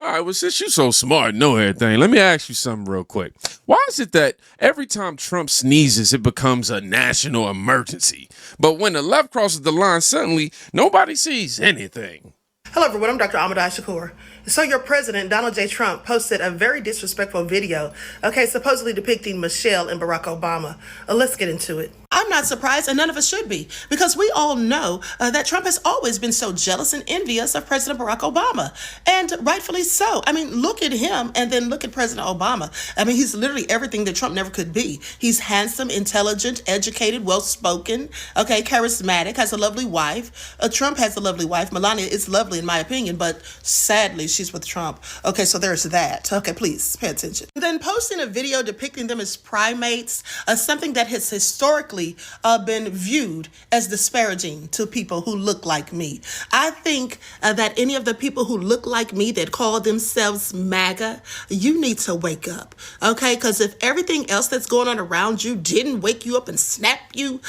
All right, well, since you're so smart and know everything, let me ask you something real quick. Why is it that every time Trump sneezes, it becomes a national emergency? But when the left crosses the line, suddenly nobody sees anything. Hello everyone, I'm Dr. Ahmad Shakur. So your president, Donald J. Trump, posted a very disrespectful video, supposedly depicting Michelle and Barack Obama. Let's get into it. I'm not surprised, and none of us should be, because we all know that Trump has always been so jealous and envious of President Barack Obama, and rightfully so. I mean, look at him, and then look at President Obama. I mean, he's literally everything that Trump never could be. He's handsome, intelligent, educated, well-spoken, charismatic, has a lovely wife. Trump has a lovely wife. Melania is lovely in my opinion, but sadly, she's with Trump. So there's that. Please pay attention. Then posting a video depicting them as primates, something that has historically been viewed as disparaging to people who look like me. I think that any of the people who look like me that call themselves MAGA, you need to wake up, because if everything else that's going on around you didn't wake you up and snap you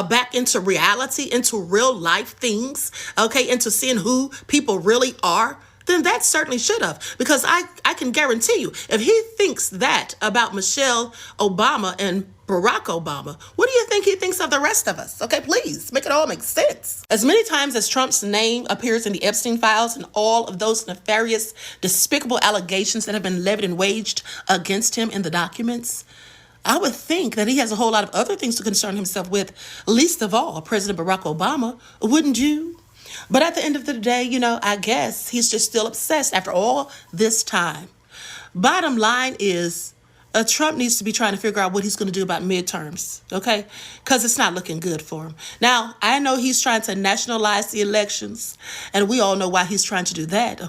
back into reality, into real life things, into seeing who people really are, then that certainly should have. Because I can guarantee you, if he thinks that about Michelle Obama and Barack Obama, what do you think he thinks of the rest of us? Please, make it all make sense. As many times as Trump's name appears in the Epstein files and all of those nefarious, despicable allegations that have been levied and waged against him in the documents, I would think that he has a whole lot of other things to concern himself with, least of all President Barack Obama, wouldn't you? But at the end of the day, I guess he's just still obsessed after all this time. Bottom line is, Trump needs to be trying to figure out what he's going to do about midterms, because it's not looking good for him. Now, I know he's trying to nationalize the elections, and we all know why he's trying to do that,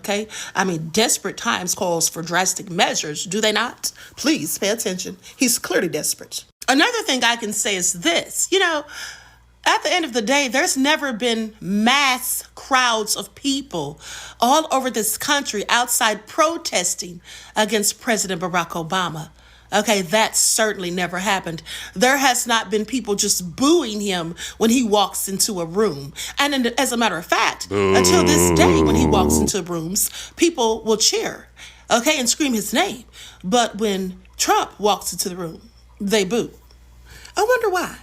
I mean, desperate times calls for drastic measures, do they not? Please pay attention. He's clearly desperate. Another thing I can say is this, at the end of the day, there's never been mass crowds of people all over this country outside protesting against President Barack Obama. That certainly never happened. There has not been people just booing him when he walks into a room. And as a matter of fact, until this day, when he walks into rooms, people will cheer, and scream his name. But when Trump walks into the room, they boo. I wonder why.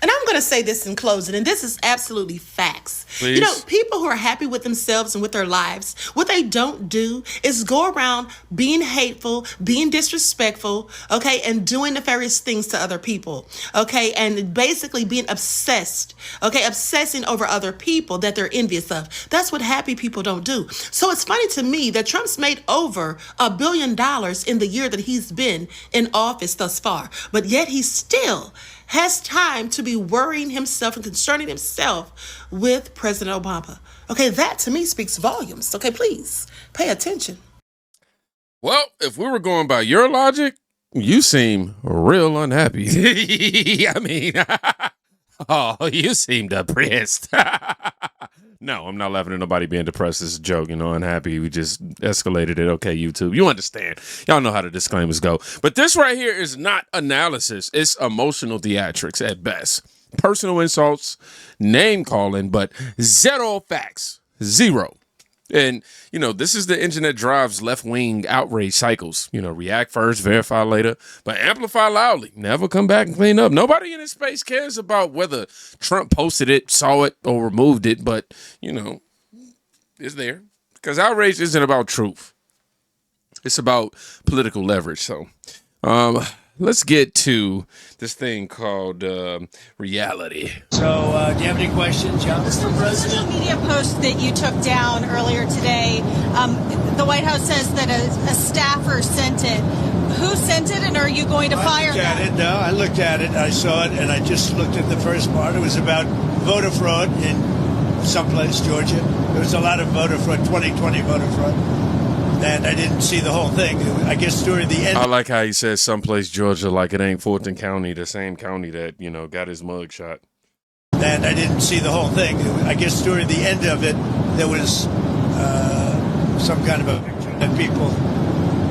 And I'm going to say this in closing, and this is absolutely facts. Please. People who are happy with themselves and with their lives, what they don't do is go around being hateful, being disrespectful, and doing nefarious things to other people, and basically being obsessed, obsessing over other people that they're envious of. That's what happy people don't do. So it's funny to me that Trump's made over $1 billion in the year that he's been in office thus far, but yet he still has time to be worrying himself and concerning himself with President Obama. That to me speaks volumes. Please pay attention. Well, if we were going by your logic, you seem real unhappy. I mean, you seem depressed. No, I'm not laughing at nobody being depressed. It's a joke, unhappy. We just escalated it. YouTube, you understand. Y'all know how the disclaimers go. But this right here is not analysis. It's emotional theatrics at best. Personal insults, name calling, but zero facts. Zero. And, this is the engine that drives left-wing outrage cycles. React first, verify later, but amplify loudly. Never come back and clean up. Nobody in this space cares about whether Trump posted it, saw it, or removed it, but, it's there. Because outrage isn't about truth. It's about political leverage. So, let's get to this thing called reality. So, do you have any questions, John? Mr. President, social media post that you took down earlier today, the White House says that a staffer sent it. Who sent it, and are you going to fire them? I looked at it. I saw it, and I just looked at the first part. It was about voter fraud in someplace, Georgia. There was a lot of voter fraud, 2020 voter fraud. And I didn't see the whole thing. I guess during the end. I like how he says someplace Georgia like it ain't Fulton County, the same county that, got his mug shot. And I didn't see the whole thing. I guess during the end of it, there was some kind of a picture that people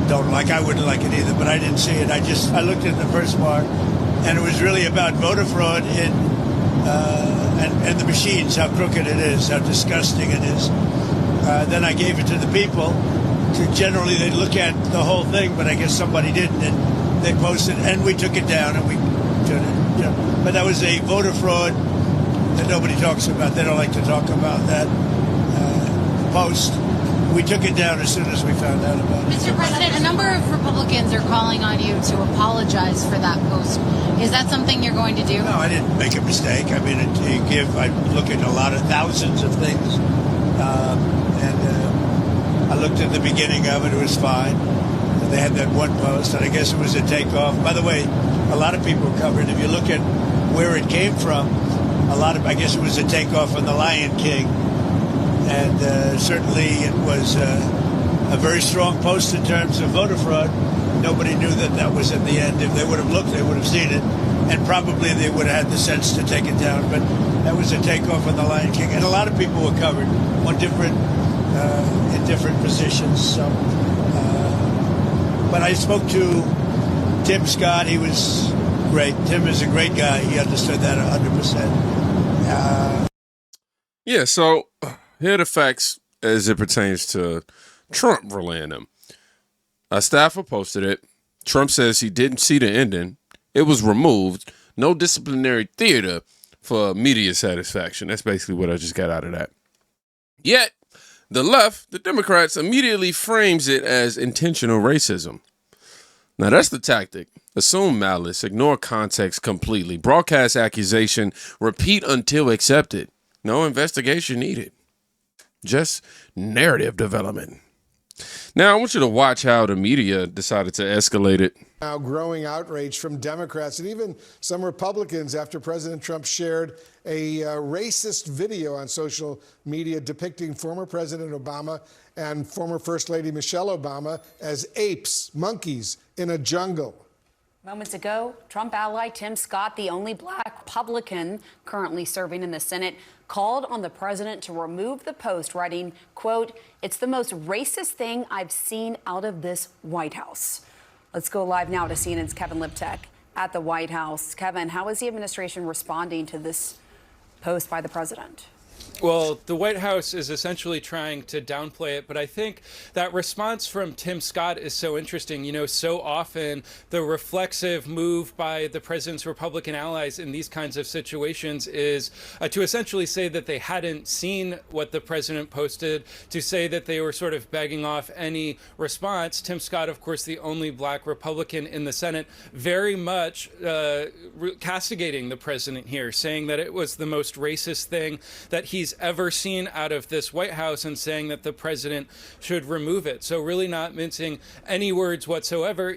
don't like. I wouldn't like it either, but I didn't see it. I looked at the first part, and it was really about voter fraud in and the machines, how crooked it is, how disgusting it is. Then I gave it to the people generally they'd look at the whole thing, but I guess somebody didn't, and they posted, and we took it down, and we turned it, But that was a voter fraud that nobody talks about. They don't like to talk about that post. We took it down as soon as we found out about it. Mr. President, a number of Republicans are calling on you to apologize for that post. Is that something you're going to do? No, I didn't make a mistake. I mean, I look at a lot of thousands of things, and I looked at the beginning of it. It was fine. They had that one post, and I guess it was a takeoff. By the way, a lot of people covered. If you look at where it came from, I guess it was a takeoff on the Lion King. And certainly it was a very strong post in terms of voter fraud. Nobody knew that was at the end. If they would have looked, they would have seen it. And probably they would have had the sense to take it down. But that was a takeoff on the Lion King. And a lot of people were covered on in different positions. So, but I spoke to Tim Scott. He was great. Tim is a great guy. He understood that 100%. Yeah, so here are the facts as it pertains to Trump relaying them. A staffer posted it. Trump says he didn't see the ending. It was removed. No disciplinary theater for media satisfaction. That's basically what I just got out of that. Yet, the left, the Democrats, immediately frames it as intentional racism. Now, that's the tactic. Assume malice, ignore context completely, broadcast accusation, repeat until accepted. No investigation needed. Just narrative development. Now, I want you to watch how the media decided to escalate it. Now, growing outrage from Democrats and even some Republicans after President Trump shared a racist video on social media depicting former President Obama and former First Lady Michelle Obama as apes, monkeys in a jungle. Moments ago, Trump ally Tim Scott, the only black Republican currently serving in the Senate, called on the president to remove the post, writing, quote, "It's the most racist thing I've seen out of this White House." Let's go live now to CNN's Kevin Liptek at the White House. Kevin, how is the administration responding to this post by the president? Well, the White House is essentially trying to downplay it, but I think that response from Tim Scott is so interesting. You know, so often the reflexive move by the president's Republican allies in these kinds of situations is to essentially say that they hadn't seen what the president posted, to say that they were sort of begging off any response. Tim Scott, of course, the only black Republican in the Senate, very much castigating the president here, saying that it was the most racist thing that he's ever seen out of this White House and saying that the president should remove it. So really not mincing any words whatsoever.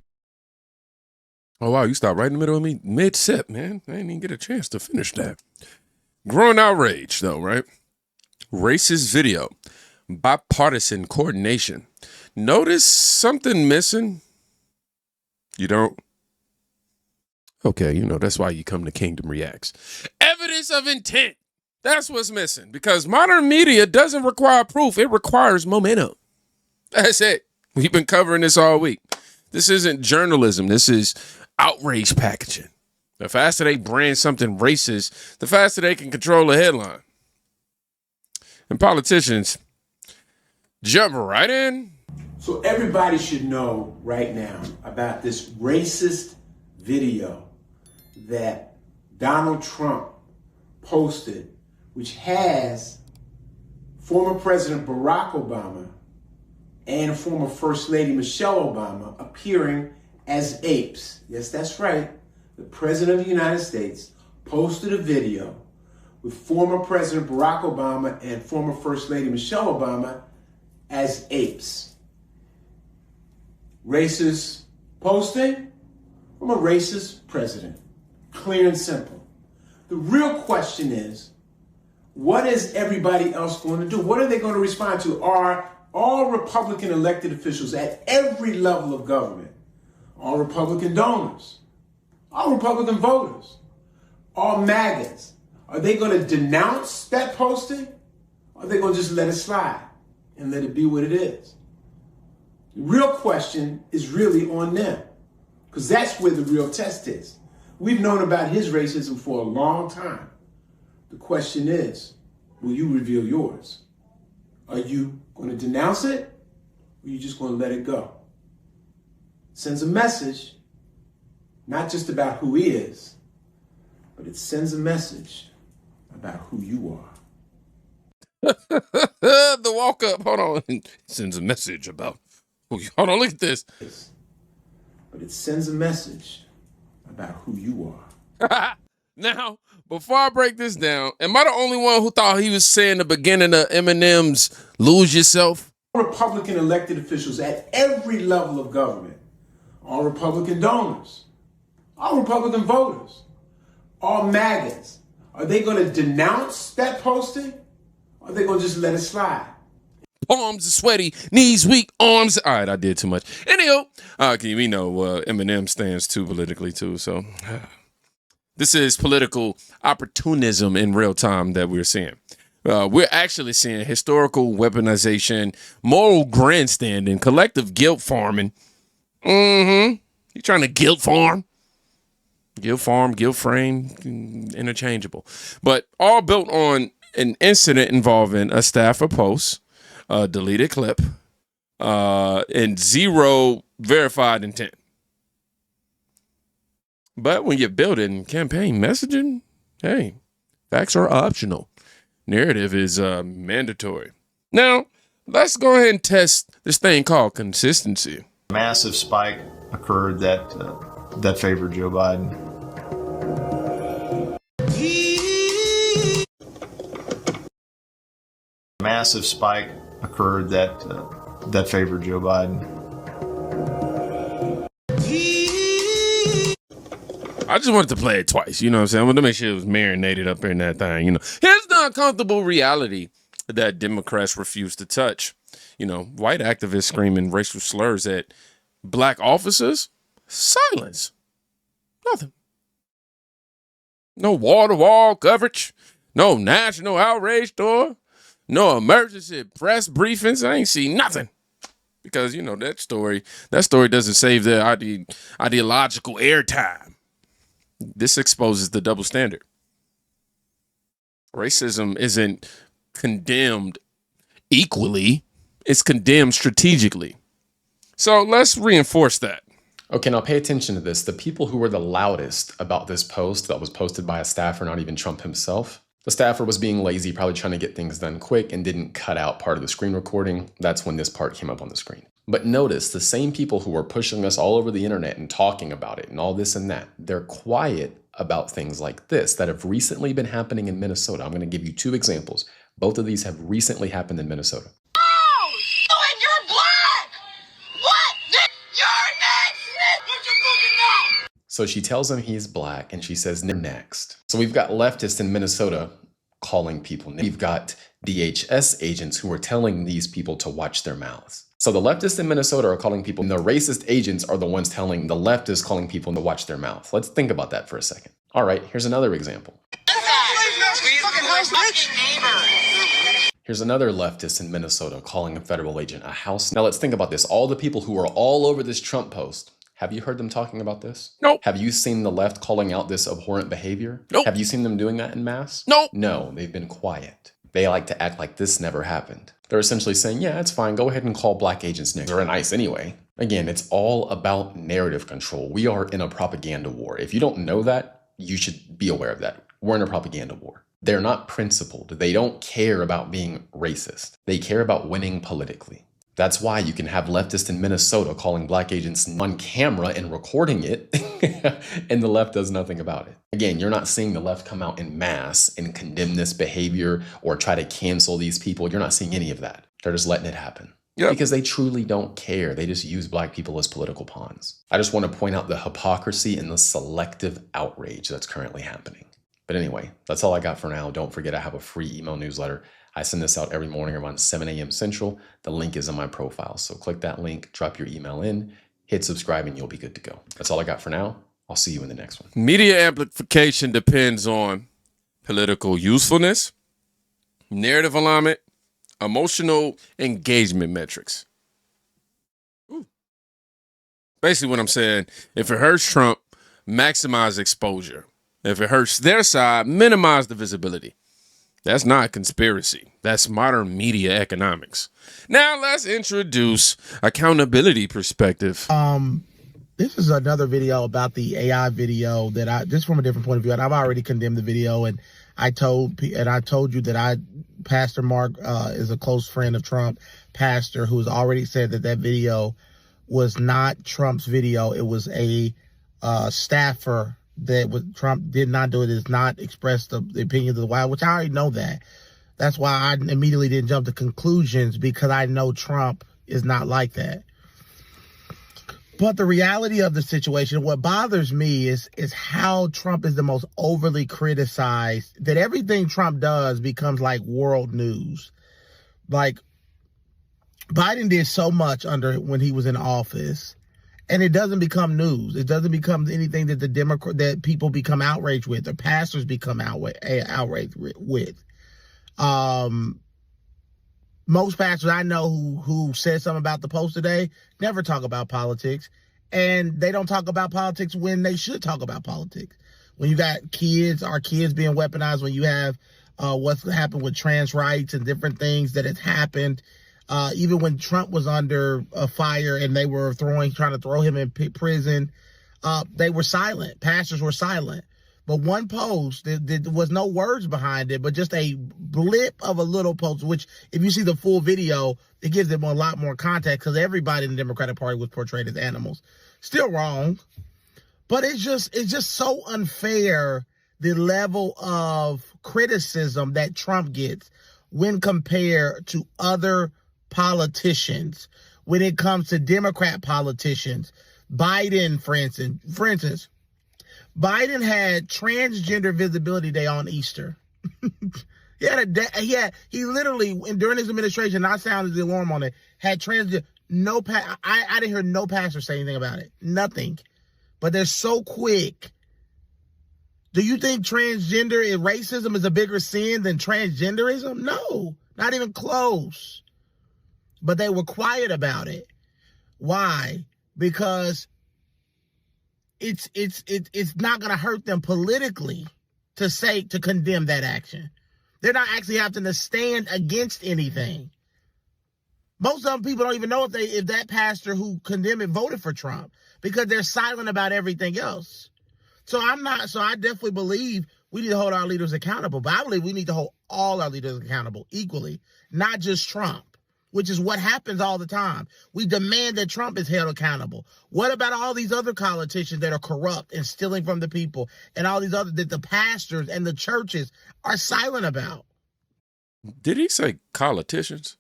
Oh, wow, you stopped right in the middle of me mid-sip, man. I didn't even get a chance to finish that. Growing outrage, though, right? Racist video. Bipartisan coordination. Notice something missing? You don't? Okay, you know, that's why you come to Kingdom Reacts. Evidence of intent. That's what's missing, because modern media doesn't require proof. It requires momentum. That's it. We've been covering this all week. This isn't journalism. This is outrage packaging. The faster they brand something racist, the faster they can control a headline. And politicians jump right in. So everybody should know right now about this racist video that Donald Trump posted, which has former President Barack Obama and former First Lady Michelle Obama appearing as apes. Yes, that's right. The President of the United States posted a video with former President Barack Obama and former First Lady Michelle Obama as apes. Racist posting from a racist president. Clear and simple. The real question is, what is everybody else going to do? What are they going to respond to? Are all Republican elected officials at every level of government, all Republican donors, all Republican voters, all MAGAs, are they going to denounce that posting? Or are they going to just let it slide and let it be what it is? The real question is really on them, because that's where the real test is. We've known about his racism for a long time. The question is, will you reveal yours? Are you going to denounce it, or you just going to let it go? Sends a message, not just about who he is, but it sends a message about who you are. The walk up, hold on, it sends a message about who you. Hold on, look at this. But it sends a message about who you are. Now, before I break this down, am I the only one who thought he was saying the beginning of Eminem's "Lose Yourself"? Republican elected officials at every level of government, all Republican donors, all Republican voters, all MAGAs, are they going to denounce that posting, or are they going to just let it slide? Palms are sweaty, knees weak, arms. All right, I did too much. Anyhow, we know Eminem stands too politically too. So this is political opportunism in real time that we're seeing. We're actually seeing historical weaponization, moral grandstanding, collective guilt farming. You trying to guilt farm? Guilt farm, guilt frame, interchangeable. But all built on an incident involving a staffer post, a deleted clip, and zero verified intent. But when you're building campaign messaging, hey, facts are optional. Narrative is mandatory. Now, let's go ahead and test this thing called consistency. Massive spike occurred that favored Joe Biden. Massive spike occurred that favored Joe Biden. I just wanted to play it twice, you know what I'm saying? I wanted to make sure it was marinated up in that thing, you know. Here's the uncomfortable reality that Democrats refuse to touch. You know, white activists screaming racial slurs at black officers, silence. Nothing. No wall-to-wall coverage, no national outrage tour, no emergency press briefings. I ain't seen nothing. Because, you know, that story doesn't save their ideological airtime. This exposes the double standard. Racism isn't condemned equally, it's condemned strategically. So let's reinforce that. Okay, now pay attention to this. The people who were the loudest about this post that was posted by a staffer, not even Trump himself, the staffer was being lazy, probably trying to get things done quick and didn't cut out part of the screen recording. That's when this part came up on the screen. But notice the same people who were pushing this all over the internet and talking about it and all this and that, they're quiet about things like this that have recently been happening in Minnesota. I'm going to give you two examples. Both of these have recently happened in Minnesota. Oh, and you're black! What? You're next! Put your fucking mouth! So she tells him he's black and she says next. So we've got leftists in Minnesota calling people. We've got DHS agents who are telling these people to watch their mouths. So the leftists in Minnesota are calling people, and the racist agents are the ones telling the leftists calling people to watch their mouth. Let's think about that for a second. All right, here's another example. Here's another leftist in Minnesota calling a federal agent a house. Now let's think about this. All the people who are all over this Trump post, have you heard them talking about this? Nope. Have you seen the left calling out this abhorrent behavior? Nope. Have you seen them doing that en masse? Nope. No, they've been quiet. They like to act like this never happened. They're essentially saying, yeah, it's fine. Go ahead and call black agents next. They're nice anyway. Again, it's all about narrative control. We are in a propaganda war. If you don't know that, you should be aware of that. We're in a propaganda war. They're not principled. They don't care about being racist. They care about winning politically. That's why you can have leftists in Minnesota calling black agents on camera and recording it, and the left does nothing about it. Again, you're not seeing the left come out in mass and condemn this behavior or try to cancel these people. You're not seeing any of that. They're just letting it happen. Yep. Because they truly don't care. They just use black people as political pawns. I just want to point out the hypocrisy and the selective outrage that's currently happening. But anyway, that's all I got for now. Don't forget I have a free email newsletter. I send this out every morning around 7 a.m. Central. The link is in my profile. So click that link, drop your email in, hit subscribe, and you'll be good to go. That's all I got for now. I'll see you in the next one. Media amplification depends on political usefulness, narrative alignment, emotional engagement metrics. Ooh. Basically what I'm saying, if it hurts Trump, maximize exposure. If it hurts their side, minimize the visibility. That's not conspiracy. That's modern media economics. Now let's introduce accountability perspective. This is another video about the AI video that just from a different point of view, and I've already condemned the video, and I told you that Pastor Mark is a close friend of Trump, pastor who has already said that video was not Trump's video. It was a staffer Trump did not do it, does not express the opinions of the White House, which I already know that. That's why I immediately didn't jump to conclusions, because I know Trump is not like that. But the reality of the situation, what bothers me is how Trump is the most overly criticized, that everything Trump does becomes like world news. Like, Biden did so much when he was in office, and it doesn't become news. It doesn't become anything that that people become outraged with, or pastors become outraged with. Most pastors I know who said something about the post today never talk about politics, and they don't talk about politics when they should talk about politics. When you got our kids being weaponized, when you have what's happened with trans rights and different things that has happened. Even when Trump was under fire and they were trying to throw him in prison, they were silent. Pastors were silent. But one post, there was no words behind it, but just a blip of a little post, which if you see the full video, it gives them a lot more context, because everybody in the Democratic Party was portrayed as animals. Still wrong. But it's just so unfair, the level of criticism that Trump gets when compared to other politicians. When it comes to Democrat politicians, Biden, for instance, Biden had Transgender Visibility Day on Easter. He literally, during his administration, I sounded the alarm on it, had transgender, I didn't hear no pastor say anything about it. Nothing. But they're so quick. Do you think transgender and racism is a bigger sin than transgenderism? No, not even close. But they were quiet about it. Why? Because it's not going to hurt them politically to condemn that action. They're not actually having to stand against anything. Most of them people don't even know if that pastor who condemned it voted for Trump, because they're silent about everything else. So I definitely believe we need to hold our leaders accountable, but I believe we need to hold all our leaders accountable equally, not just Trump, which is what happens all the time. We demand that Trump is held accountable. What about all these other politicians that are corrupt and stealing from the people, and all these other that the pastors and the churches are silent about? Did he say politicians?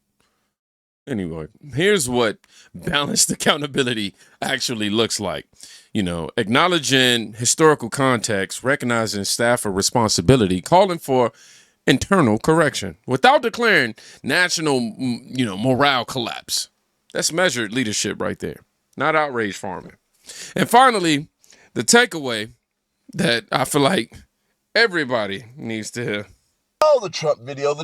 Anyway, here's what balanced accountability actually looks like. Acknowledging historical context, recognizing staffer responsibility, calling for internal correction without declaring national, morale collapse. That's measured leadership right there, not outrage farming. And finally, the takeaway that I feel like everybody needs to hear. Oh, the Trump video.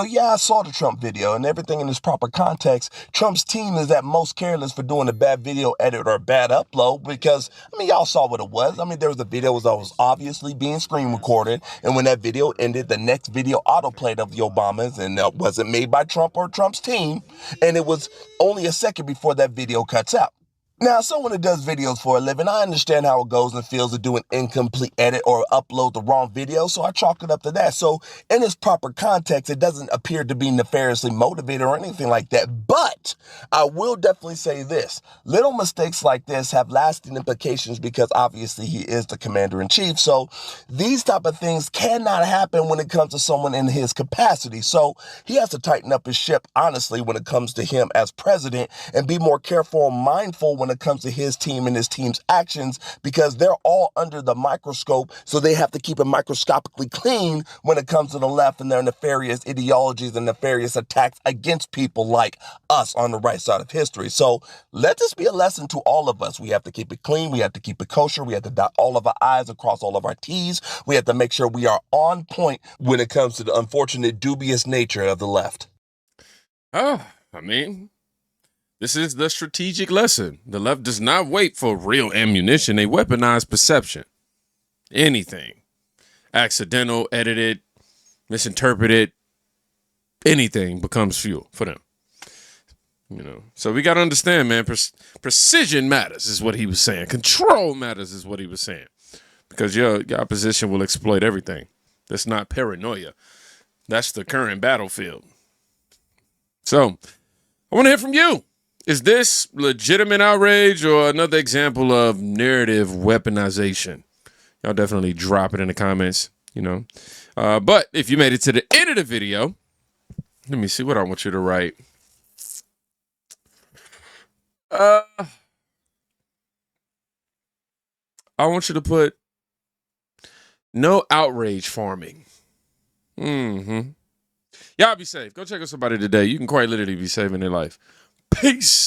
Yeah, I saw the Trump video, and everything in its proper context. Trump's team is at most careless for doing a bad video edit or a bad upload, because, y'all saw what it was. There was a video that was obviously being screen recorded, and when that video ended, the next video autoplayed of the Obamas, and it wasn't made by Trump or Trump's team, and it was only a second before that video cuts out. Now, someone who does videos for a living, I understand how it goes and feels to do an incomplete edit or upload the wrong video, so I chalk it up to that. So in its proper context, it doesn't appear to be nefariously motivated or anything like that. But I will definitely say this. Little mistakes like this have lasting implications, because obviously he is the commander-in-chief. So these type of things cannot happen when it comes to someone in his capacity. So he has to tighten up his ship, honestly, when it comes to him as president, and be more careful and mindful when it comes to his team and his team's actions, because they're all under the microscope, so they have to keep it microscopically clean when it comes to the left and their nefarious ideologies and nefarious attacks against people like us on the right side of history. So let this be a lesson to all of us. We have to keep it clean. We have to keep it kosher. We have to dot all of our I's across all of our T's. We have to make sure we are on point when it comes to the unfortunate, dubious nature of the left. This is the strategic lesson. The left does not wait for real ammunition. They weaponize perception. Anything. Accidental, edited, misinterpreted, anything becomes fuel for them. You know, so we got to understand, man, precision matters is what he was saying. Control matters is what he was saying. Because your opposition will exploit everything. That's not paranoia. That's the current battlefield. So I want to hear from you. Is this legitimate outrage or another example of narrative weaponization? Y'all definitely drop it in the comments, you know. But if you made it to the end of the video, let me see what I want you to write. I want you to put no outrage farming. Y'all be safe. Go check out somebody today. You can quite literally be saving their life. Peace.